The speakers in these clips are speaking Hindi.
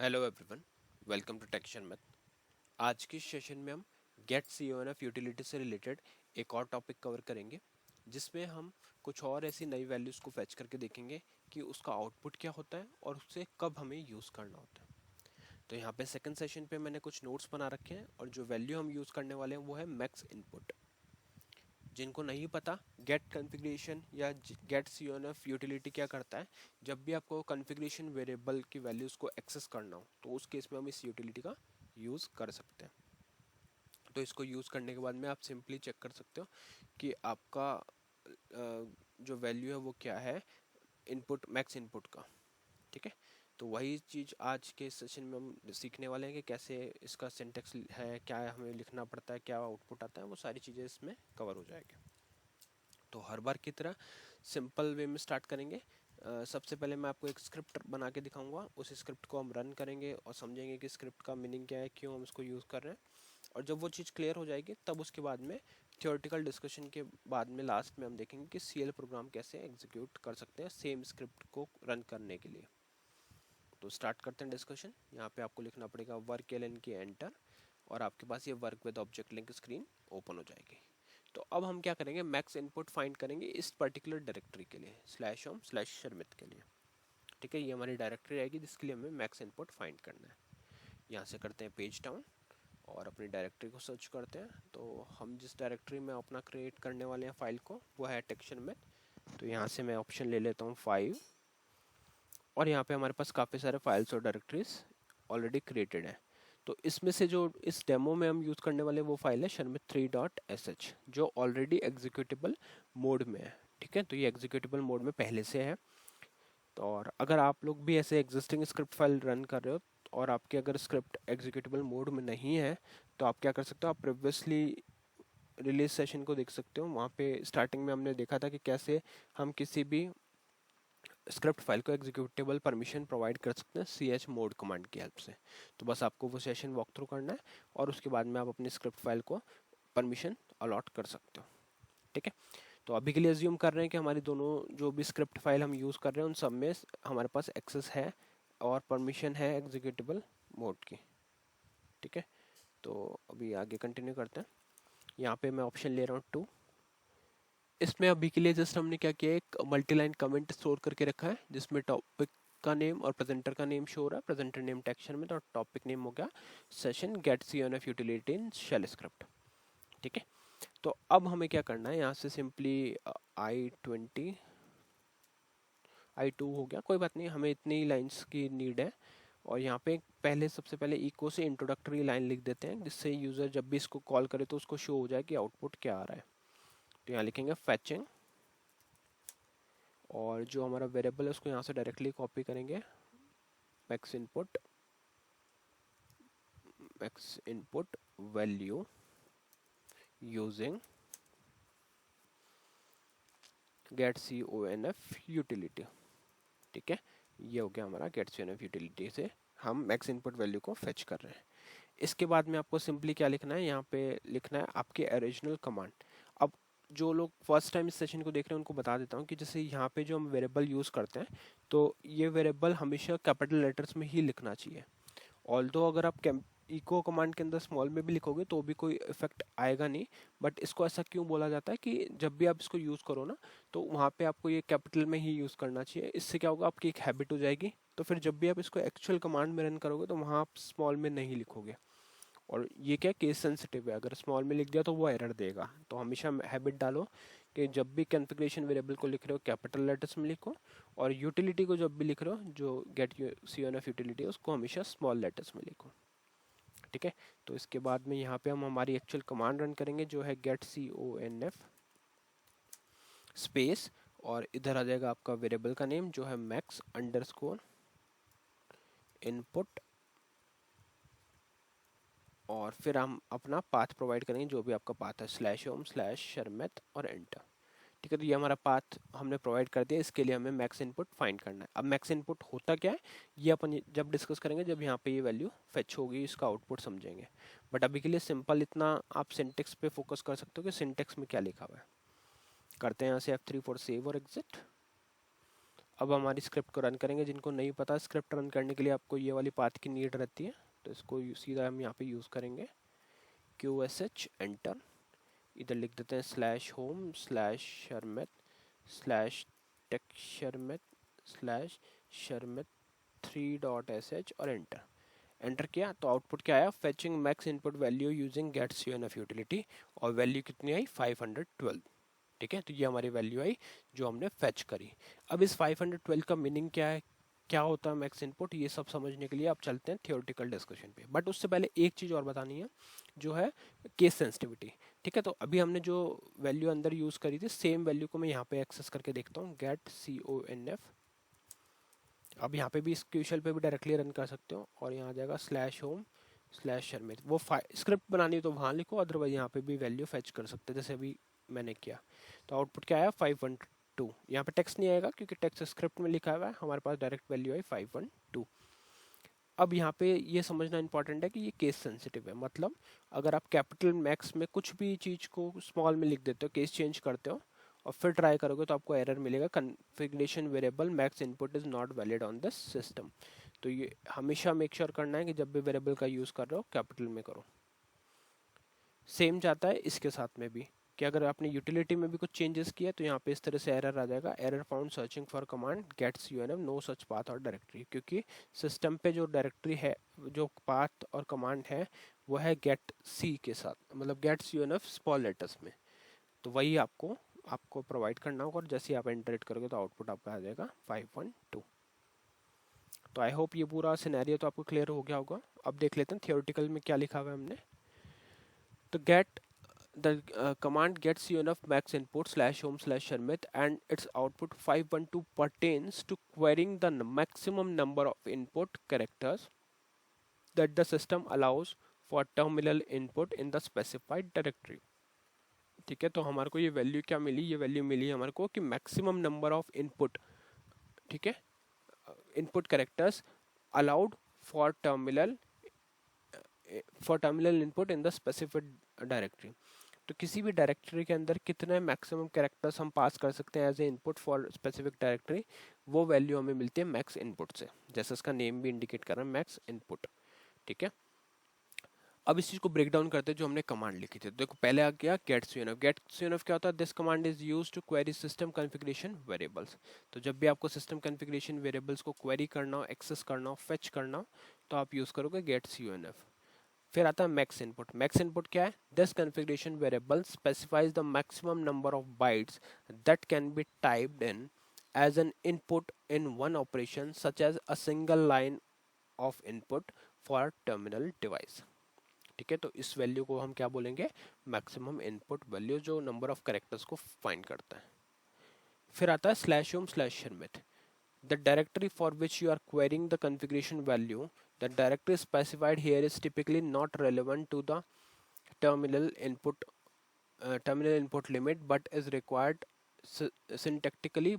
हेलो एवरीवन, वेलकम टू टेक्शन मैथ। आज की सेशन में हम गेट CONF यूटिलिटी से रिलेटेड एक और टॉपिक कवर करेंगे, जिसमें हम कुछ और ऐसी नई वैल्यूज़ को फैच करके देखेंगे कि उसका आउटपुट क्या होता है और उसे कब हमें यूज़ करना होता है। तो यहाँ पे सेकंड सेशन पे मैंने कुछ नोट्स बना रखे हैं और जो वैल्यू हम यूज़ करने वाले हैं वो है मैक्स इनपुट। जिनको नहीं पता, गेट कॉन्फ़िगरेशन या गेट CONF यूटिलिटी क्या करता है, जब भी आपको कॉन्फ़िगरेशन वेरिएबल की वैल्यूज़ को एक्सेस करना हो तो उस केस में हम इस यूटिलिटी का यूज़ कर सकते हैं। तो इसको यूज़ करने के बाद में आप सिंपली चेक कर सकते हो कि आपका जो वैल्यू है वो क्या है इनपुट मैक्स इनपुट का। ठीक है, तो वही चीज़ आज के सेशन में हम सीखने वाले हैं कि कैसे इसका सिंटेक्स है, क्या हमें लिखना पड़ता है, क्या आउटपुट आता है, वो सारी चीज़ें इसमें कवर हो जाएगी। तो हर बार की तरह सिंपल वे में स्टार्ट करेंगे। सबसे पहले मैं आपको एक स्क्रिप्ट बना के दिखाऊंगा, उस स्क्रिप्ट को हम रन करेंगे और समझेंगे कि स्क्रिप्ट का मीनिंग क्या है, क्यों हम इसको यूज़ कर रहे हैं। और जब वो चीज़ क्लियर हो जाएगी तब उसके बाद में थियोरेटिकल डिस्कशन के बाद में लास्ट में हम देखेंगे कि CL प्रोग्राम कैसे एग्जीक्यूट कर सकते हैं सेम स्क्रिप्ट को रन करने के लिए। तो स्टार्ट करते हैं डिस्कशन। यहाँ पे आपको लिखना पड़ेगा वर्क LN की एंटर और आपके पास ये work with object link screen open हो जाएगी। तो अब हम क्या करेंगे, मैक्स इनपुट फाइंड करेंगे इस पर्टिकुलर डायरेक्टरी के लिए /home/शर्मित के लिए। ठीक है, ये हमारी डायरेक्टरी रहेगी जिसके लिए हमें मैक्स इनपुट फाइंड करना है। यहाँ से करते हैं पेज डाउन और अपनी डायरेक्टरी को सर्च करते हैं। तो हम जिस डायरेक्टरी में अपना क्रिएट करने वाले हैं फाइल को वो है टेक्शन में। तो यहाँ से मैं ऑप्शन ले लेता हूँ 5 और यहाँ पे हमारे पास काफ़ी सारे फाइल्स और डायरेक्टरीज ऑलरेडी क्रिएटेड है। तो इसमें से जो इस डेमो में हम यूज़ करने वाले वो फाइल है sharmit3.sh जो ऑलरेडी एग्जीक्यूटेबल मोड में है। ठीक है, तो ये एग्जीक्यूटेबल मोड में पहले से है। तो और अगर आप लोग भी ऐसे एग्जिस्टिंग स्क्रिप्ट फाइल रन कर रहे हो और आपके अगर स्क्रिप्ट एग्जीक्यूटेबल मोड में नहीं है तो आप क्या कर सकते हो, आप प्रीवियसली रिलीज सेशन को देख सकते हो। वहाँ पे स्टार्टिंग में हमने देखा था कि कैसे हम किसी भी स्क्रिप्ट फाइल को एग्जीक्यूटेबल परमिशन प्रोवाइड कर सकते हैं chmod कमांड की हेल्प से। तो बस आपको वो सेशन वॉक थ्रू करना है और उसके बाद में आप अपनी स्क्रिप्ट फाइल को परमिशन अलॉट कर सकते हो। ठीक है, तो अभी के लिए अज्यूम कर रहे हैं कि हमारी दोनों जो भी स्क्रिप्ट फाइल हम यूज़ कर रहे हैं उन सब में हमारे पास एक्सेस है और परमिशन है एग्जीक्यूटेबल मोड की। ठीक है, तो अभी आगे कंटिन्यू करते हैं। यहाँ पे मैं ऑप्शन ले रहा हूँ 2। इसमें अभी के लिए जस्ट हमने क्या किया, एक मल्टी लाइन कमेंट स्टोर करके रखा है जिसमें टॉपिक का नेम और प्रेजेंटर का नेम शो हो रहा है। प्रेजेंटर नेम टेक्शन में, तो टॉपिक नेम हो गया session get CONF utility in shell script. ठीक है, तो अब हमें क्या करना है, यहाँ से सिंपली I2 हो गया, कोई बात नहीं, हमें इतनी लाइंस की नीड है। और यहाँ पे पहले सबसे पहले इको से इंट्रोडक्टरी लाइन लिख देते हैं जिससे यूज़र जब भी इसको कॉल करे तो उसको शो हो जाए कि आउटपुट क्या आ रहा है। तो यहाँ लिखेंगे फैचिंग और जो हमारा वेरिएबल है उसको यहाँ से डायरेक्टली कॉपी करेंगे, max input value using get CONF utility. ठीक है, ये हो गया हमारा गेट CONF यूटिलिटी से हम मैक्स इनपुट वैल्यू को फेच कर रहे हैं। इसके बाद में आपको सिंपली क्या लिखना है, यहाँ पे लिखना है आपके ओरिजिनल कमांड। अब जो लोग फर्स्ट टाइम इस सेशन को देख रहे हैं उनको बता देता हूँ कि जैसे यहाँ पे जो हम वेरिएबल यूज़ करते हैं तो ये वेरिएबल हमेशा कैपिटल लेटर्स में ही लिखना चाहिए। ऑल्दो अगर आप इको कमांड के अंदर स्मॉल में भी लिखोगे तो भी कोई इफेक्ट आएगा नहीं। बट इसको ऐसा क्यों बोला जाता है कि जब भी आप इसको यूज़ करो ना तो वहाँ पे आपको ये कैपिटल में ही यूज़ करना चाहिए। इससे क्या होगा, आपकी एक हैबिट हो जाएगी। तो फिर जब भी आप इसको एक्चुअल कमांड में रन करोगे तो वहाँ आप स्मॉल में नहीं लिखोगे। और ये क्या केस सेंसिटिव है, अगर स्मॉल में लिख दिया तो वो एरर देगा। तो हमेशा हैबिट डालो कि जब भी कॉन्फ़िगरेशन वेरिएबल को लिख रहे हो कैपिटल लेटर्स में लिखो और यूटिलिटी को जब भी लिख रहे हो जो गेट CONF यूटिलिटी है उसको हमेशा स्मॉल लेटर्स में लिखो। ठीक है, तो इसके बाद में यहाँ पे हम हमारी एक्चुअल कमांड रन करेंगे जो है गेट CONF स्पेस और इधर आ जाएगा आपका वेरिएबल का नेम जो है मैक्स अंडरस्कोर इनपुट और फिर हम अपना पाथ प्रोवाइड करेंगे जो भी आपका पाथ है /home/शर्मित और एंटर। ठीक है, तो ये हमारा पाथ हमने प्रोवाइड कर दिया। इसके लिए हमें मैक्स इनपुट फाइंड करना है। अब मैक्स इनपुट होता क्या है ये अपन जब डिस्कस करेंगे, जब यहाँ पे ये वैल्यू फेच होगी इसका आउटपुट समझेंगे। बट अभी के लिए सिंपल इतना आप सिंटेक्स पे फोकस कर सकते हो कि सिंटेक्स में क्या लिखा हुआ है। करते हैं यहाँ से F3 फॉर सेव और एग्जिट अब हमारी स्क्रिप्ट को रन करेंगे। जिनको नहीं पता, स्क्रिप्ट रन करने के लिए आपको ये वाली पाथ की नीड रहती है, तो इसको सीधा हम यहाँ पे यूज़ करेंगे। QSH एंटर, इधर लिख देते हैं /home/texsurmet/shermet3.sh और एंटर। एंटर किया तो आउटपुट क्या आया, fetching max input value using get CUNF utility, और वैल्यू कितनी आई 512। ठीक है, तो ये हमारी वैल्यू आई जो हमने फेच करी। अब इस 512 का मीनिंग क्या है, क्या होता है मैक्स इनपुट, ये सब समझने के लिए आप चलते हैं थियोरेटिकल डिस्कशन पे। बट उससे पहले एक चीज़ और बतानी है, जो है केस सेंसिटिविटी। ठीक है, तो अभी हमने जो वैल्यू अंदर यूज़ करी थी, सेम वैल्यू को मैं यहाँ पे एक्सेस करके देखता हूँ, गेट CONF। अब यहाँ पे भी इस क्यूशल पे भी डायरेक्टली रन कर सकते हो, और यहाँ आ जाएगा /home/shermet। वो स्क्रिप्ट बनानी है तो वहाँ लिखो, अदरवाइज यहाँ पे भी वैल्यू फेच कर सकते हैं, जैसे अभी मैंने किया। तो आउटपुट क्या आया 512। यहाँ पे टेक्स्ट नहीं आएगा क्योंकि टेक्स्ट स्क्रिप्ट में लिखा हुआ है, हमारे पास डायरेक्ट वैल्यू आई 512। अब यहाँ पे ये समझना इंपॉर्टेंट है कि ये केस सेंसिटिव है, मतलब अगर आप कैपिटल मैक्स में कुछ भी चीज़ को स्मॉल में लिख देते हो, केस चेंज करते हो और फिर ट्राई करोगे, तो आपको एरर मिलेगा, configuration variable max input is not valid on this system. तो ये हमेशा मेक श्योर करना है कि जब भी वेरिएबल का यूज़ कर रहे हो कैपिटल में करो। सेम जाता है इसके साथ में भी, कि अगर आपने यूटिलिटी में भी कुछ चेंजेस किया तो यहाँ पे इस तरह से एरर आ जाएगा, error found searching for command get CUNF no such path और डायरेक्टरी, क्योंकि सिस्टम पे जो डायरेक्टरी है, जो पाथ और कमांड है, वो है गेट C के साथ, मतलब गेट CUNF स्मॉल लेटर्स में। तो वही आपको आपको प्रोवाइड करना होगा, और जैसे ही आप एंटर करोगे तो आउटपुट आपका आ जाएगा 512। तो आई होप ये पूरा सिनेरियो तो आपको क्लियर हो गया होगा। अब देख लेते हैं थियोरेटिकल में क्या लिखा हुआ है हमने। तो gate the command gets CUNF max input /home/shermet and its output 512 pertains to querying the maximum number of input characters that the system allows for terminal input in the specified directory। ठीक है, तो हमारे को ये वैल्यू क्या मिली, ये वैल्यू मिली हमारे को कि मैक्सिमम नंबर ऑफ इनपुट, ठीक है, input characters allowed for terminal input in the specific directory. तो किसी भी डायरेक्टरी के अंदर कितने मैक्सिमम कैरेक्टर्स हम पास कर सकते हैं as a input for specific directory, वो वैल्यू हमें मिलती है मैक्स इनपुट से, जैसे इसका नेम भी इंडिकेट कर रहा है मैक्स इनपुट। ठीक है, अब इस चीज़ को ब्रेक डाउन करते हैं जो हमने कमांड लिखी थी। देखो पहले आ गया गेट CUNF। गेट CUNF क्या होता है, this command is use to query system configuration variables. तो जब भी आपको सिस्टम कॉन्फ़िगरेशन वेरिएबल्स को क्वेरी करना हो, एक्सेस करना हो, फेच करना हो, तो आप यूज़ करोगे गेट CUNF। फिर आता है मैक्स इनपुट। मैक्स इनपुट क्या है, this configuration variable specifies the maximum number of bytes that can be typed in as an input in one operation such as a single line of input for terminal device. ठीक है, तो इस वैल्यू को हम क्या बोलेंगे, मैक्सिमम इनपुट वैल्यू, जो नंबर ऑफ कैरेक्टर्स को फाइंड करता है। फिर आता है /home/shermet, the directory for which you are querying the configuration value. The directory specified here is typically not relevant to the terminal input limit, but is required syntactically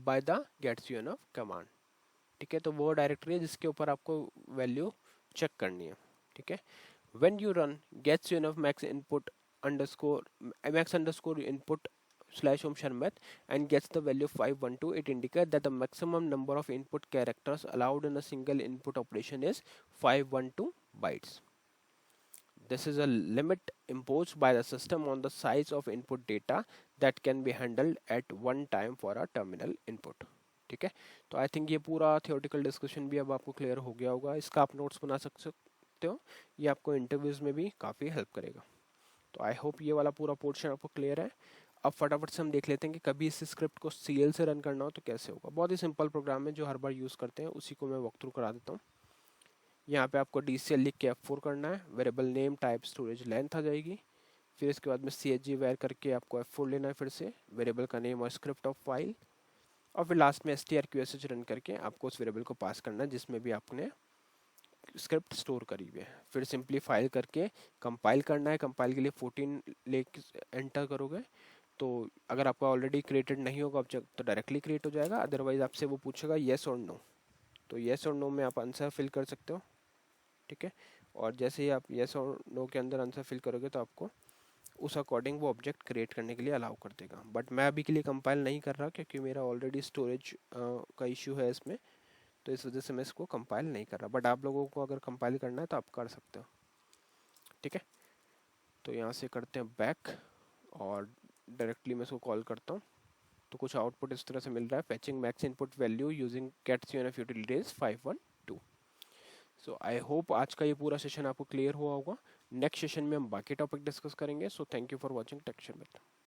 by the getCUNF command। ठीक है, तो वो डायरेक्टरी है जिसके ऊपर आपको वैल्यू चेक करनी है। ठीक है, when you run getCUNF max underscore input /home/shermet and gets the value 512, it indicates that the maximum number of input characters allowed in a single input operation is 512 bytes. This is a limit imposed by the system on the size of input data that can be handled at one time for a terminal input। ठीक है, तो आई थिंक ये पूरा थियोरेटिकल डिस्कशन भी अब आपको क्लियर हो गया होगा। इसका आप नोट्स बना सकते हो, ये आपको इंटरव्यूज़ में भी काफ़ी हेल्प करेगा। तो आई होप ये वाला पूरा पोर्शन आपको क्लियर है। अब फटाफट से हम देख लेते हैं कि कभी इस स्क्रिप्ट को CL से रन करना हो तो कैसे होगा। बहुत ही सिंपल प्रोग्राम है जो हर बार यूज़ करते हैं, उसी को मैं वॉक थ्रू करा देता हूँ। यहाँ पे आपको DCL लिख के F4 करना है, variable name type storage length आ जाएगी। फिर इसके बाद में CHG वेर करके आपको F4 लेना है, फिर से वेरिएबल का नेम और स्क्रिप्ट ऑफ फाइल, और फिर लास्ट में strqsh रन करके आपको उस वेरिएबल को पास करना है जिसमें भी आपने स्क्रिप्ट स्टोर करी हुई है। फिर सिंपली फाइल करके कंपाइल करना है। कंपाइल के लिए 14 ले एंटर करोगे तो अगर आपका ऑलरेडी क्रिएटेड नहीं होगा ऑब्जेक्ट तो डायरेक्टली क्रिएट हो जाएगा, अदरवाइज आपसे वो पूछेगा येस और नो, तो येस और नो में आप आंसर फिल कर सकते हो। ठीक है, और जैसे ही आप येस और नो के अंदर आंसर फिल करोगे तो आपको उस अकॉर्डिंग वो ऑब्जेक्ट क्रिएट करने के लिए अलाउ कर देगा। बट मैं अभी के लिए कंपाइल नहीं कर रहा क्योंकि मेरा ऑलरेडी स्टोरेज का इशू है इसमें, तो इस वजह से मैं इसको कंपाइल नहीं कर रहा। बट आप लोगों को अगर कंपाइल करना है तो आप कर सकते हो, ठीक है। तो यहाँ से करते हैं बैक और डायरेक्टली मैं इसको कॉल करता हूँ। तो कुछ आउटपुट इस तरह से मिल रहा है, fetching max input value using get CNF utilities 512। So I hope आज का ये पूरा सेशन आपको क्लियर हुआ होगा। नेक्स्ट सेशन में हम बाकी टॉपिक डिस्कस करेंगे। So thank you for watching टेक्शन विद।